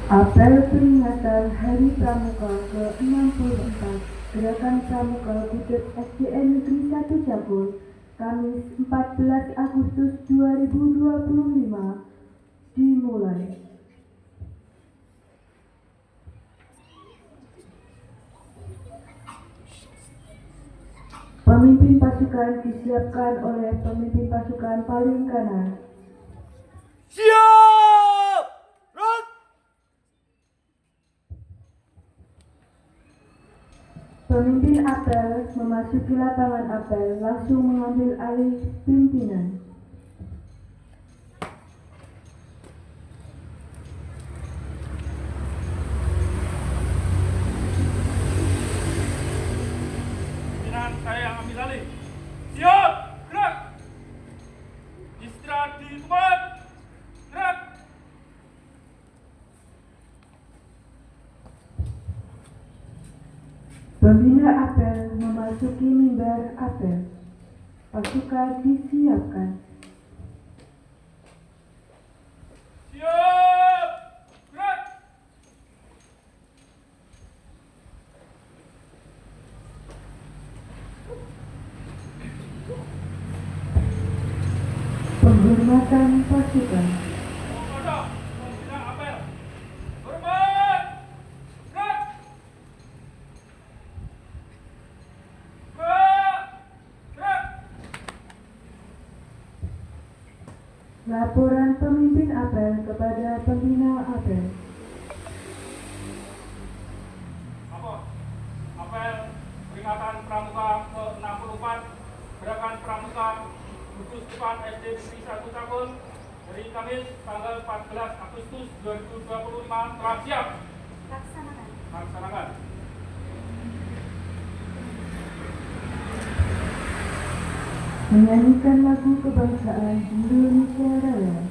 Apel peringatan Hari Pramuka ke-64 Gerakan Pramuka Budet SDN Negeri 1 Cabul, Kamis 14 Agustus 2025 dimulai. Pemimpin pasukan disiapkan oleh pemimpin pasukan paling kanan. Siap! Rot! Pemimpin apel memasuki lapangan apel langsung mengambil alih pimpinan. Pimpinan saya yang ambil alih. Siap! Gerak! Istirahat di tempat. Gerak! Pembina apel memasuki mimbar apel. Pasukan disiapkan. Siap! Gerak! Penghormatan pasukan. Komandan, pembina apel. Hormat! Gerak! Gerak! Gerak! Laporan pemimpin apel kepada pembina apel. Apel peringatan Pramuka ke-64 Gerakan Pramuka Gugus Depan SD Negeri 1 Cabul dari Kamis tanggal 14 Agustus 2025 telah siap. Laksanakan. Menyanyikan lagu kebangsaan Indonesia Raya.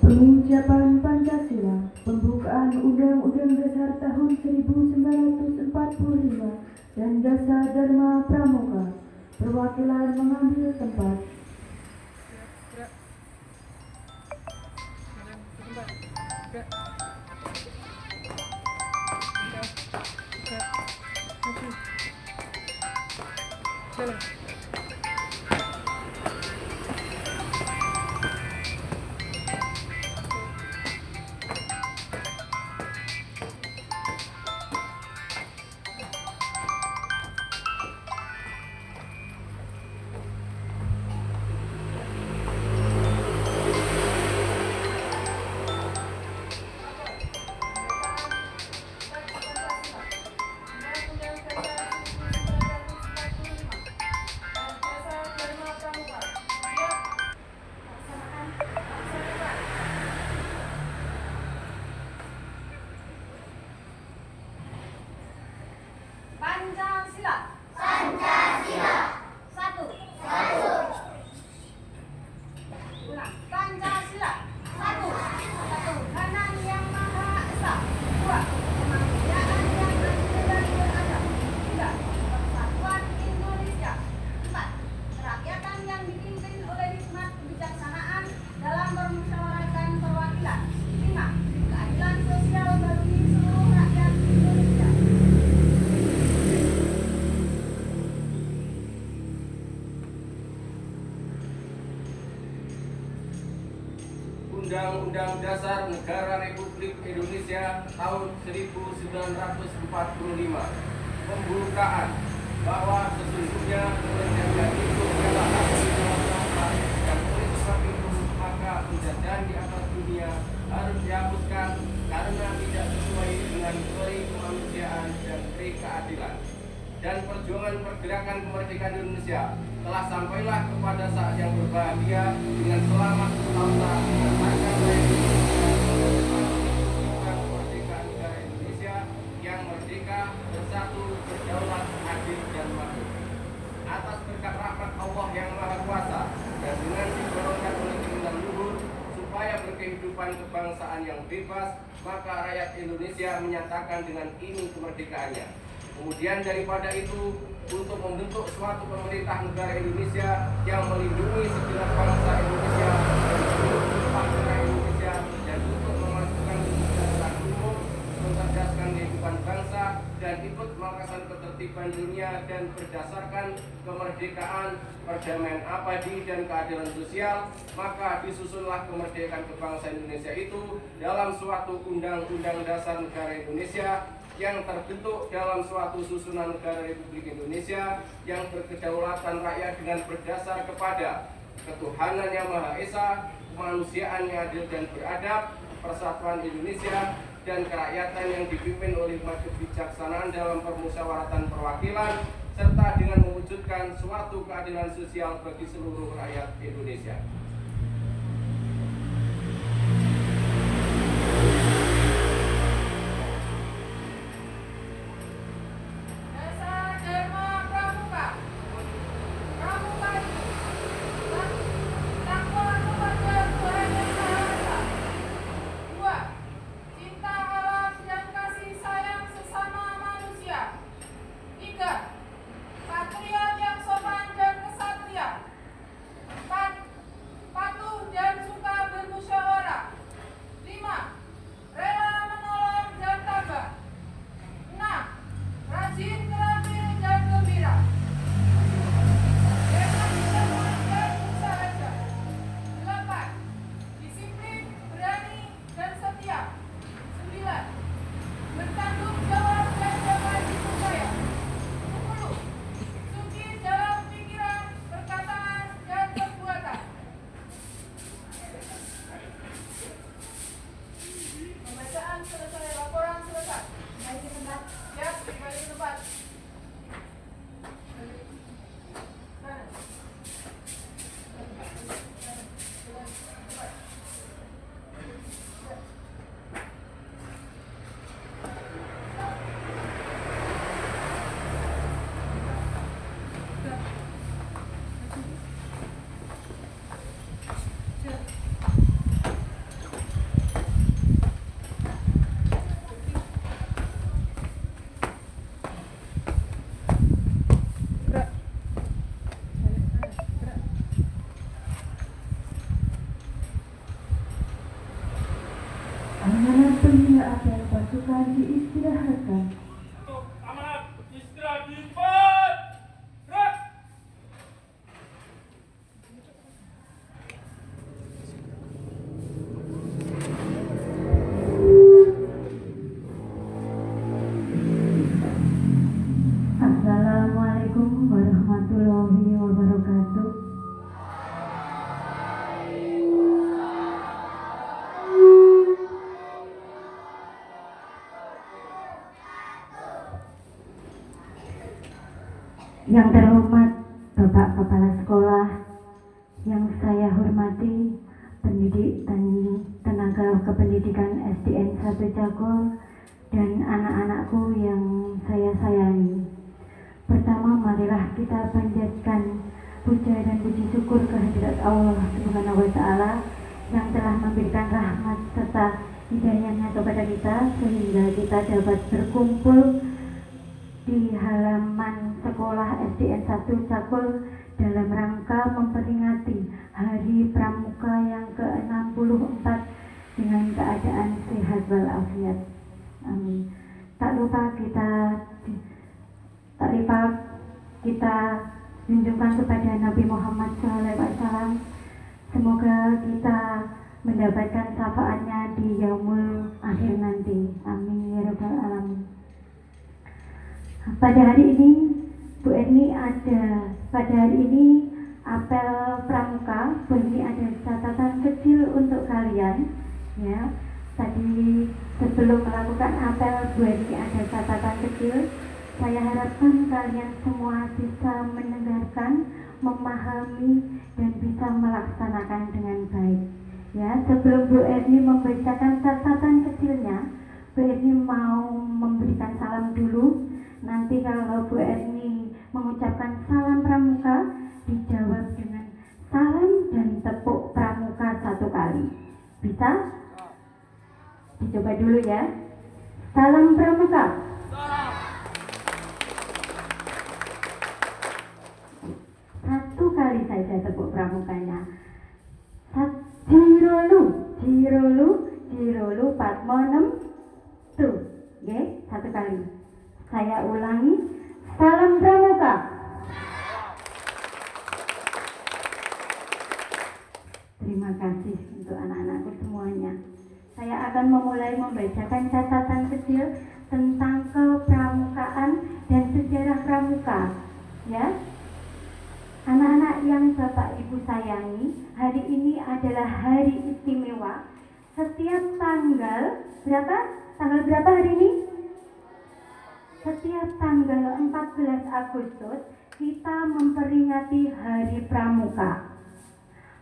Pengucapan Pancasila, pembukaan Undang-Undang Dasar tahun 1945 dan Dasar Dharma Pramuka. Perwakilan mengambil tempat. Undang-Undang Dasar Negara Republik Indonesia tahun 1945. Pembukaan bahwa sesungguhnya kemerdekaan itu adalah hak setiap bangsa, dan oleh sebab itu maka penjajahan di atas dunia harus dihapuskan karena tidak sesuai dengan teori kemanusiaan dan teori keadilan. Dan perjuangan pergerakan kemerdekaan Indonesia telah sampailah kepada saat yang berbahagia dengan selamat berbangsa dan akan kemerdekaan negara Indonesia yang merdeka, bersatu, berdaulat, adil, dan makmur. Atas berkat rahmat Allah yang Maha Kuasa dan dengan didorongkan oleh keinginan luhur supaya berkehidupan kebangsaan yang bebas, maka rakyat Indonesia menyatakan dengan ini kemerdekaannya. Kemudian daripada itu, untuk membentuk suatu pemerintah negara Indonesia yang melindungi segenap bangsa Indonesia dan seluruh tumpah darah Indonesia, dan untuk memajukan kesejahteraan umum, mencerdaskan kehidupan bangsa, dan ikut melangkahkan ketertiban dunia dan berdasarkan kemerdekaan, perdamaian abadi, dan keadilan sosial, maka disusunlah kemerdekaan kebangsaan Indonesia itu dalam suatu Undang-Undang Dasar Negara Indonesia yang terbentuk dalam suatu susunan negara Republik Indonesia yang berkedaulatan rakyat dengan berdasar kepada ketuhanan yang Maha Esa, kemanusiaan yang adil dan beradab, persatuan Indonesia, dan kerakyatan yang dipimpin oleh kebijaksanaan dalam permusyawaratan perwakilan, serta dengan mewujudkan suatu keadilan sosial bagi seluruh rakyat Indonesia. Amanat penghina apel pasukan diistirahatkan. Untuk amanat istirahat di tempat. Gerak. Assalamualaikum warahmatullahi wabarakatuh. Yang terhormat Bapak Kepala Sekolah, yang saya hormati pendidik dan tenaga kependidikan SDN 1 Cakol, dan anak-anakku yang saya sayangi. Pertama, marilah kita panjatkan puja dan puji syukur kehadirat Allah Subhanahu wa Ta'ala yang telah memberikan rahmat serta hidayahnya kepada kita sehingga kita dapat berkumpul di halaman sekolah SDN 1 Cakol dalam rangka memperingati Hari Pramuka yang ke-64 dengan keadaan sehat walafiat. Amin. Tak lupa kita junjungkan kepada Nabi Muhammad SAW. Semoga kita mendapatkan syafaatnya di yaumul akhir nanti. Amin ya rabbal alamin. Pada hari ini Bu Erni pada hari ini apel pramuka. Bu Erni ada catatan kecil untuk kalian ya. Tadi sebelum melakukan apel Bu Erni ada catatan kecil. Saya harapkan kalian semua bisa mendengarkan, memahami, dan bisa melaksanakan dengan baik. Ya, sebelum Bu Erni membacakan catatan kecilnya, Bu Erni mau memberikan salam dulu. Nanti kalau Bu Erni mengucapkan salam pramuka, dijawab dengan salam dan tepuk pramuka 1 kali. Bisa? Dicoba dulu ya. Salam pramuka. 1 kali saja tepuk pramukanya. Jirolu patmonem tuh. Oke, 1 kali. Saya ulangi. Salam pramuka. Terima kasih untuk anak-anakku semuanya. Saya akan memulai membacakan catatan kecil tentang kepramukaan dan sejarah pramuka. Ya. Anak-anak yang Bapak Ibu sayangi, hari ini adalah hari istimewa. Setiap tanggal berapa? Tanggal berapa hari ini? Setiap tanggal 14 Agustus kita memperingati Hari Pramuka.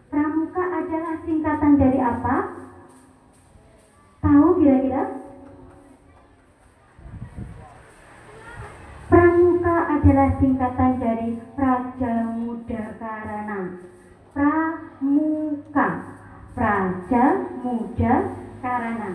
Pramuka adalah singkatan dari apa? Tahu kira-kira? Pramuka adalah singkatan dari Praja Muda Karana. Pramuka, Praja Muda Karana.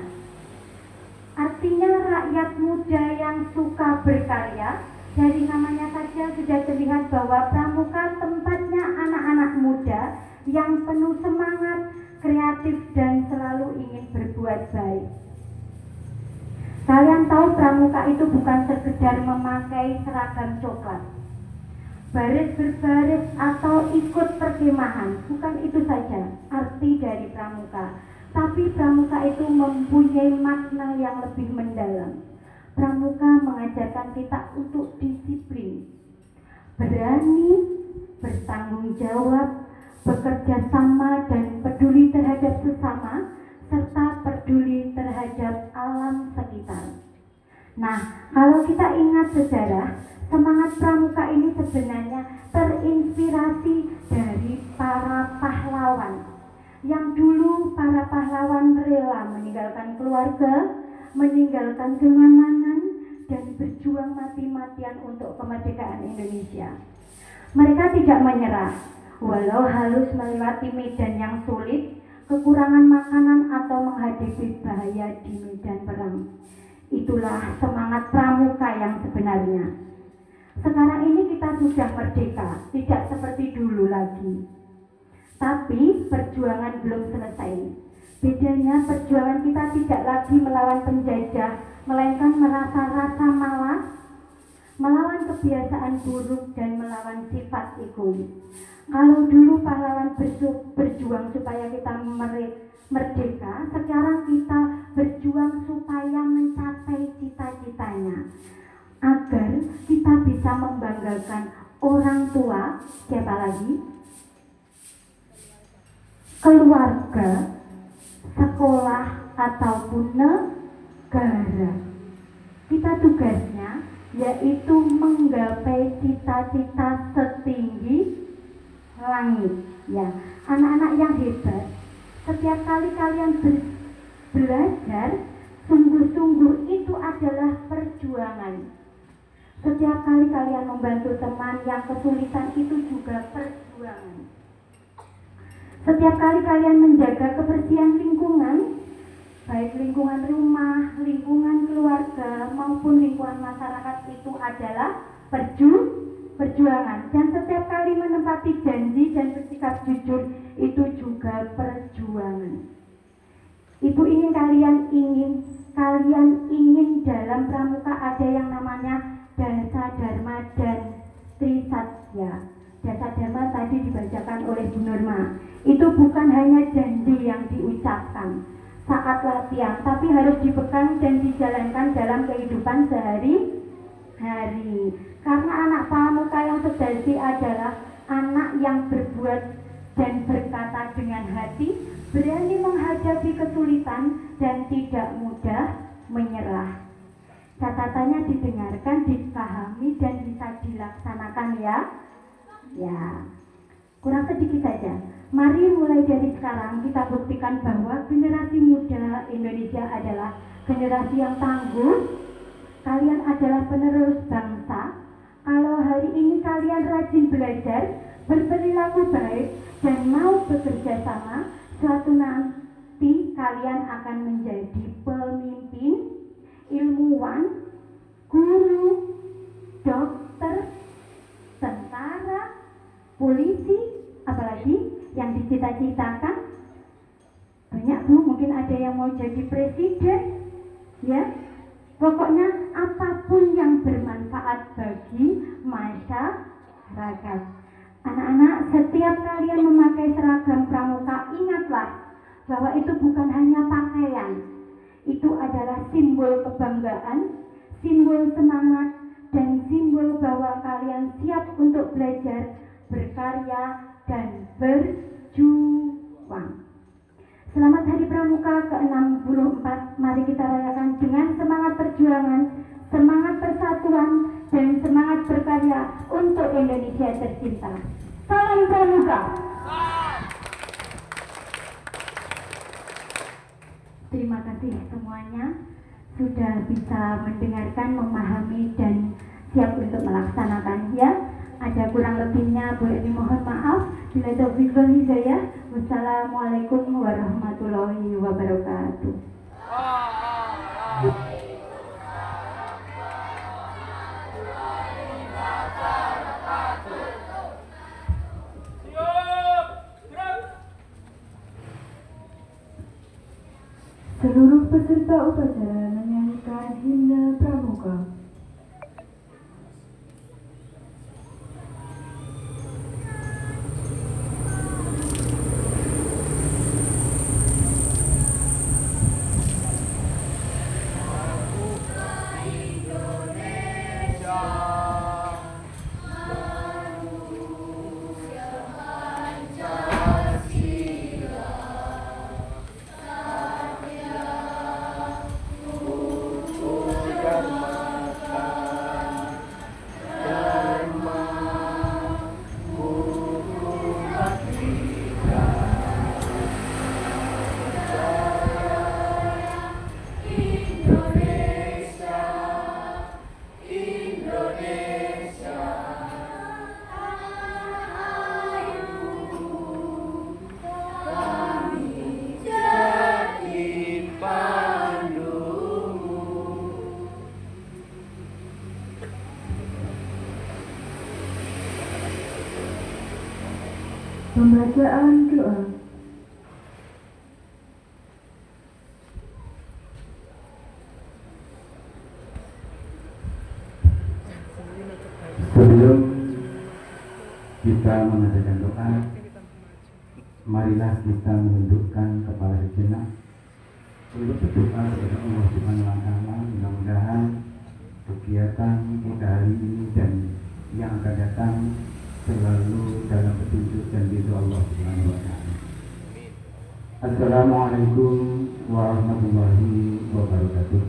Artinya rakyat muda yang suka berkarya. Dari namanya saja sudah terlihat bahwa pramuka tempatnya anak-anak muda yang penuh semangat, kreatif, dan selalu ingin berbuat baik. Kalian tahu pramuka itu bukan sekedar memakai seragam coklat, baris berbaris, atau ikut perkemahan. Bukan itu saja arti dari pramuka. Tapi pramuka itu mempunyai makna yang lebih mendalam. Pramuka mengajarkan kita untuk disiplin, berani, bertanggung jawab, bekerja sama, dan peduli terhadap sesama, serta peduli terhadap alam sekitar. Nah, kalau kita ingat sejarah, semangat pramuka ini sebenarnya terinspirasi dari para pahlawan. Yang dulu para pahlawan rela meninggalkan keluarga, meninggalkan kengamanan, dan berjuang mati-matian untuk kemerdekaan Indonesia. Mereka tidak menyerah, walau harus melewati medan yang sulit, kekurangan makanan, atau menghadapi bahaya di medan perang. Itulah semangat pramuka yang sebenarnya. Sekarang ini kita sudah merdeka, tidak seperti dulu lagi. Tapi perjuangan belum selesai. Bedanya perjuangan kita tidak lagi melawan penjajah, melainkan merasa-rasa malas, melawan kebiasaan buruk, dan melawan sifat egois. Kalau dulu pahlawan berjuang supaya kita merdeka, sekarang kita berjuang supaya mencapai cita-citanya, agar kita bisa membanggakan orang tua, siapa lagi? Keluarga, sekolah, ataupun negara. Kita tugasnya yaitu menggapai cita-cita setinggi langit. Ya, anak-anak yang hebat, setiap kali kalian belajar, sungguh-sungguh itu adalah perjuangan. Setiap kali kalian membantu teman yang kesulitan, itu juga perjuangan. Setiap kali kalian menjaga kebersihan lingkungan, baik lingkungan rumah, lingkungan keluarga, maupun lingkungan masyarakat, itu adalah perjuangan. Dan setiap kali menepati janji dan bersikap jujur, itu juga perjuangan. Ibu ingin kalian ingin dalam pramuka ada yang namanya Dasa Dharma dan Trisatya. Dasa Dharma tadi dibacakan oleh Bu Nurma. Itu bukan hanya janji yang diucapkan saat latihan, tapi harus dipegang dan dijalankan dalam kehidupan sehari-hari. Karena anak pramuka yang sejati adalah anak yang berbuat dan berkata dengan hati, berani menghadapi kesulitan dan tidak mudah menyerah. Catatannya didengarkan, dipahami, dan bisa dilaksanakan ya. Ya, kurang sedikit saja. Mari mulai dari sekarang kita buktikan bahwa generasi muda Indonesia adalah generasi yang tangguh. Kalian adalah penerus bangsa. Kalau hari ini kalian rajin belajar, berperilaku baik, dan mau bekerja sama, suatu nanti kalian akan menjadi pemimpin, ilmuwan, guru, dokter, tentara, polisi, apalagi yang dicita-citakan. Banyak Bu, mungkin ada yang mau jadi presiden, ya. Pokoknya apapun yang bermanfaat bagi masyarakat. Anak-anak, setiap kalian memakai seragam pramuka, ingatlah bahwa itu bukan hanya pakaian. Itu adalah simbol kebanggaan, simbol semangat, dan simbol bahwa kalian siap untuk belajar, berkarya, dan berjuang. Selamat Hari Pramuka ke-64. Mari kita rayakan dengan semangat perjuangan, semangat persatuan, dan semangat berkarya untuk Indonesia tercinta. Salam Pramuka. Terima kasih semuanya sudah bisa mendengarkan, memahami, dan siap untuk melaksanakan ya. Ada kurang lebihnya boleh dimohon maaf. Bila taufiq wal hidayah. Wassalamualaikum warahmatullahi wabarakatuh. Seluruh peserta upacara menyanyikan himne pramuka. Pembacaan doa. Sebelum kita mengadakan doa, marilah kita menundukkan kepala sejenak untuk berdoa kepada Allah Subhanahu wa Ta'ala. Mudah-mudahan kegiatan kita hari ini dan yang akan datang selalu dalam petunjuk dan ridho Allah Subhanahu wa Ta'ala. Assalamualaikum warahmatullahi wabarakatuh.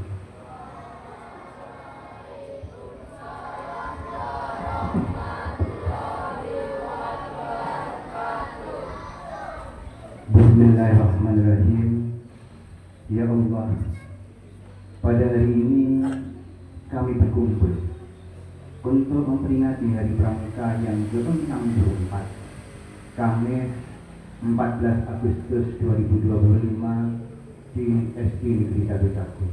Bismillahirrahmanirrahim. Ya Allah, pada hari ini kami berkumpul untuk memperingati Hari Pramuka yang ke-64, Kamis 14 Agustus 2025 di SD Negeri 1 Cakung.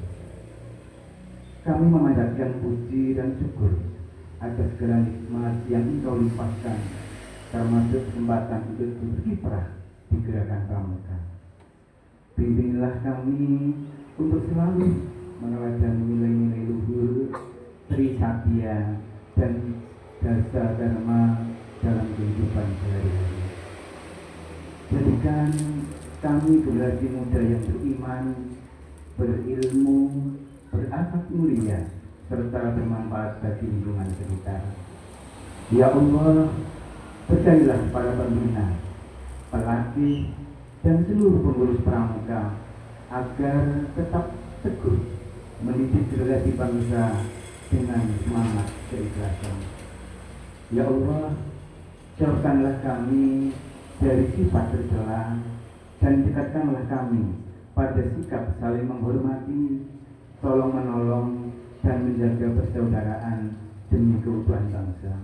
Kami memanjatkan puji dan syukur atas segala nikmat yang Engkau limpahkan, termasuk kesempatan untuk berkiprah di gerakan pramuka. Bimbinglah kami untuk selalu meneladani nilai-nilai luhur, Trisatya, dan dasa dharma dalam kehidupan sehari-hari. Jadikan kami generasi muda yang beriman, berilmu, berakhlak mulia, serta bermanfaat bagi lingkungan sekitar. Ya Allah, berkailah para pembina, pelatih, dan seluruh pengurus pramuka agar tetap teguh mendidik generasi bangsa dengan semangat keikhlasan. Ya Allah, jauhkanlah kami dari sifat tercela dan dekatkanlah kami pada sikap saling menghormati, tolong menolong, dan menjaga persaudaraan demi keutuhan bangsa.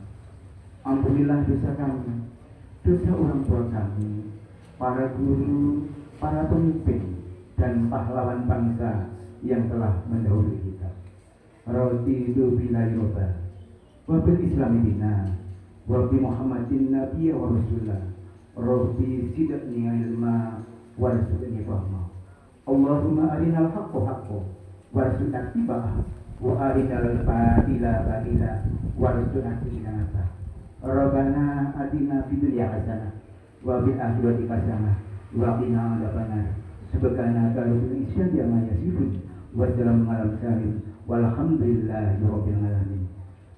Ampunilah dosa kami, dosa orang tua kami, para guru, para pemimpin, dan pahlawan bangsa yang telah mendahului kita. Raditu billahi robba, wa bil islami dina, wa bi Muhammadin nabiyya wa rasulah. Rabbi zidni ilma warzuqni fahma. Allahumma arinal haqqa haqqan warzuqna ittiba'ah, wa arinal batila batila warzuqna ijtinabah. Rabbana atina fid dunya hasanah wa fil akhirati hasanah wa qina adzabannar. Subhanaka rabbil izzati amma yasifun wa salamun alal mursalin walhamdulillahi rabbil alamin.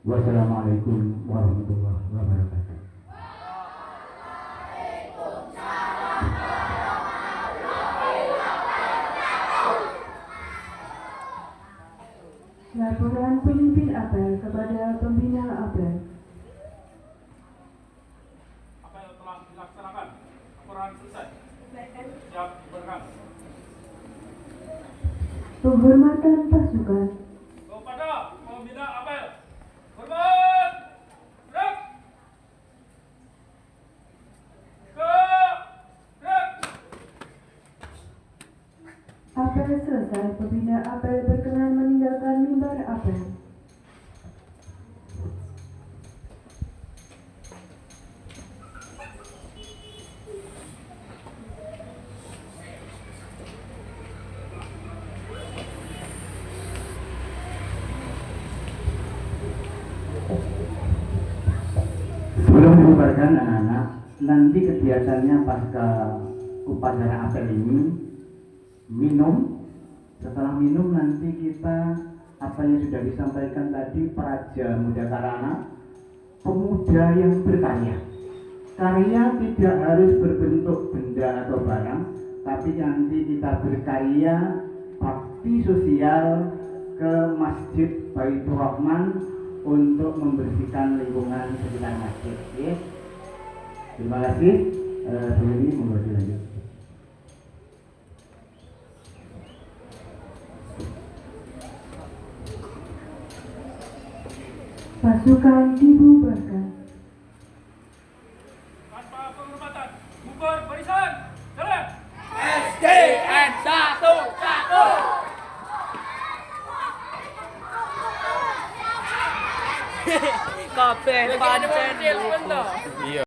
Wassalamualaikum warahmatullahi wabarakatuh. Laporan pemimpin apel kepada pembina apel. Apel telah dilaksanakan. Laporan selesai. Siap diberangkat. Penghormatan pasukan. Kepada pembina apel. Hormat. Gerak. Gerak. Apel selesai, pembina apel berkenan meninggalkan mimbar apel. Sebelum dibubarkan anak-anak, nanti kegiatannya pasca upacara apel ini minum. Setelah minum nanti kita apa yang sudah disampaikan tadi, Praja Muda Karana, pemuda yang berkarya. Karya tidak harus berbentuk benda atau barang, tapi nanti kita berkarya bakti sosial ke Masjid Baitur Rahman untuk membersihkan lingkungan sekitar masjid. Oke? Terima kasih. Ini monggo dilanjut. Pasukan dibubarkan. Tanpa penghormatan. Bubar barisan. Jalan. SDN 1 Kabeh pancen.